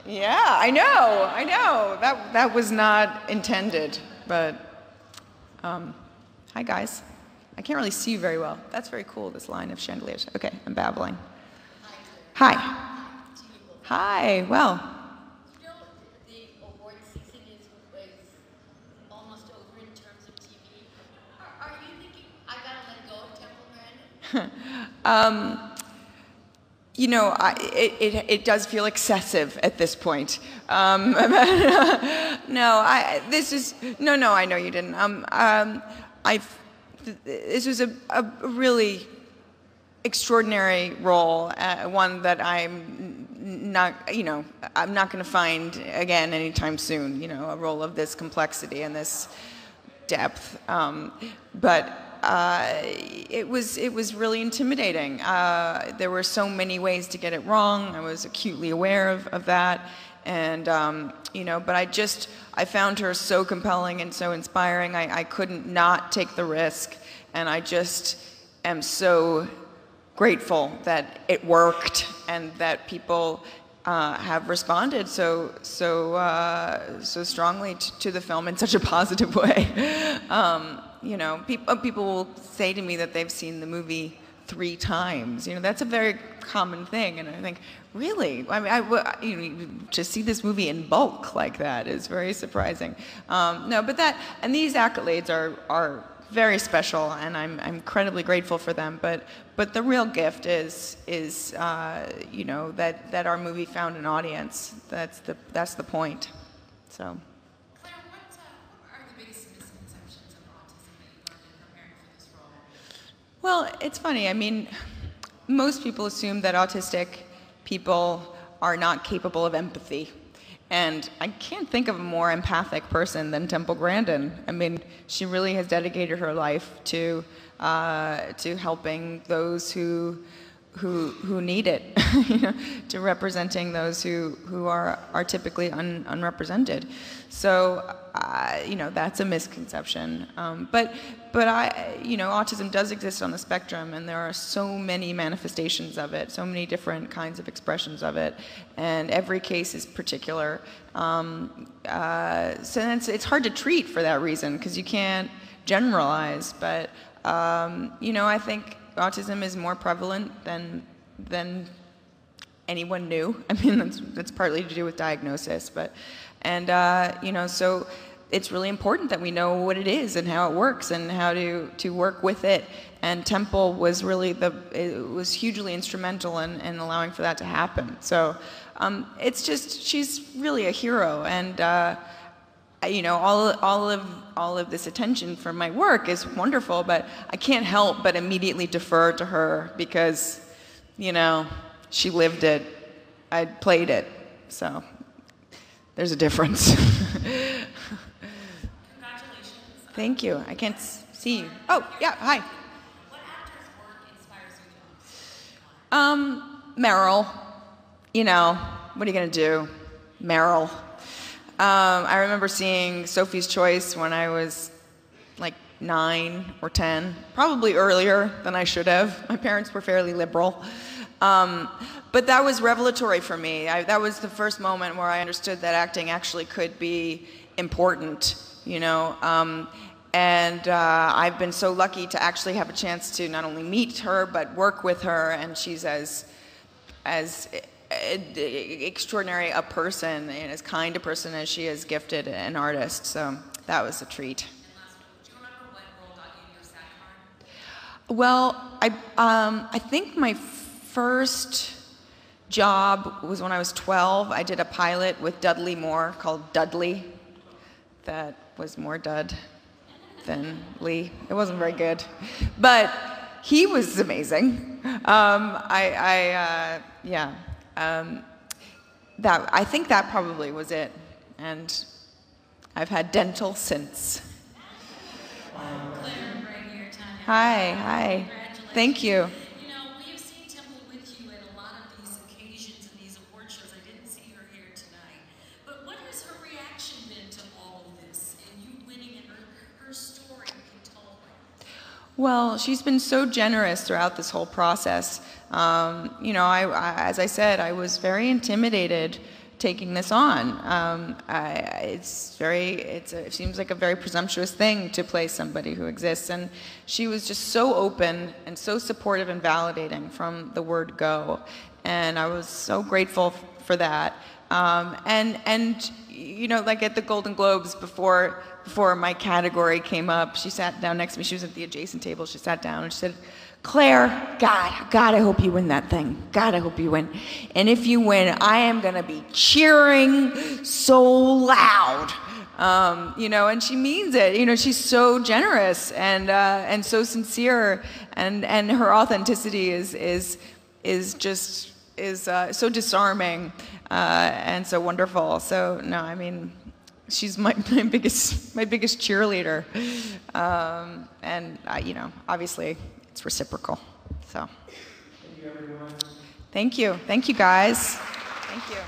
Yeah, I know. That was not intended, but hi guys. I can't really see you very well. That's very cool, this line of chandeliers. Okay, I'm babbling. Hi. Hi, well. You know, the award season is almost over in terms of TV. Are you thinking, I gotta let go of Temple Grandin? You know, it does feel excessive at this point. No, I know you didn't. This was a really extraordinary role, one that I'm not going to find again anytime soon. You know, a role of this complexity and this depth, but. It was really intimidating. There were so many ways to get it wrong. I was acutely aware of that, and but I found her so compelling and so inspiring. I couldn't not take the risk, and I just am so grateful that it worked and that people have responded so strongly to the film in such a positive way. You know, people will say to me that they've seen the movie 3 times. You know, that's a very common thing, and I think, really? I mean, to see this movie in bulk like that is very surprising. No, but these accolades are very special, and I'm incredibly grateful for them. But the real gift is you know, that our movie found an audience. That's the point. So. Well, it's funny. I mean, most people assume that autistic people are not capable of empathy. And I can't think of a more empathic person than Temple Grandin. I mean, she really has dedicated her life to helping those who need it, you know, to representing those who are typically unrepresented. So, you know, that's a misconception. But you know, autism does exist on the spectrum, and there are so many manifestations of it, so many different kinds of expressions of it, and every case is particular. So it's hard to treat for that reason, because you can't generalize. But you know, I think autism is more prevalent than anyone knew. I mean, that's partly to do with diagnosis, and you know, so it's really important that we know what it is and how it works and how to work with it. And Temple was really was hugely instrumental in allowing for that to happen. So it's just, she's really a hero, and you know, all of this attention for my work is wonderful, but I can't help but immediately defer to her because, you know, she lived it, I played it, so there's a difference. Congratulations. Thank you. I can't see you. Oh, yeah, hi. What actor's work inspires you the most? Meryl. You know, what are you gonna do? Meryl. I remember seeing Sophie's Choice when I was like 9 or 10, probably earlier than I should have. My parents were fairly liberal. But that was revelatory for me. That was the first moment where I understood that acting actually could be important, you know. And I've been so lucky to actually have a chance to not only meet her, but work with her, and she's as extraordinary a person and as kind a person as she is gifted an artist. So that was a treat. Do you remember what role got you your SAG card? Well, I think my first job was when I was 12. I did a pilot with Dudley Moore called Dudley. That was more Dud than Lee. It wasn't very good, but he was amazing. I think that probably was it, and I've had dental since. Claire, right here, Tanya. Hi. Thank you. You know, we have seen Temple with you at a lot of these occasions and these award shows. I didn't see her here tonight. But what has her reaction been to all of this and you winning and her story being told? Well, she's been so generous throughout this whole process. You know, as I said, I was very intimidated taking this on. It seems like a very presumptuous thing to play somebody who exists, and she was just so open and so supportive and validating from the word go, and I was so grateful for that. And you know, like at the Golden Globes, before my category came up, she sat down next to me. She was at the adjacent table. She sat down and she said, "Claire, God, I hope you win that thing. God, I hope you win. And if you win, I am gonna be cheering so loud." You know, and she means it. You know, she's so generous and so sincere, and her authenticity is so disarming and so wonderful. So no, I mean, she's my biggest cheerleader, and you know, obviously it's reciprocal. So, thank you, everyone. Thank you guys. Thank you.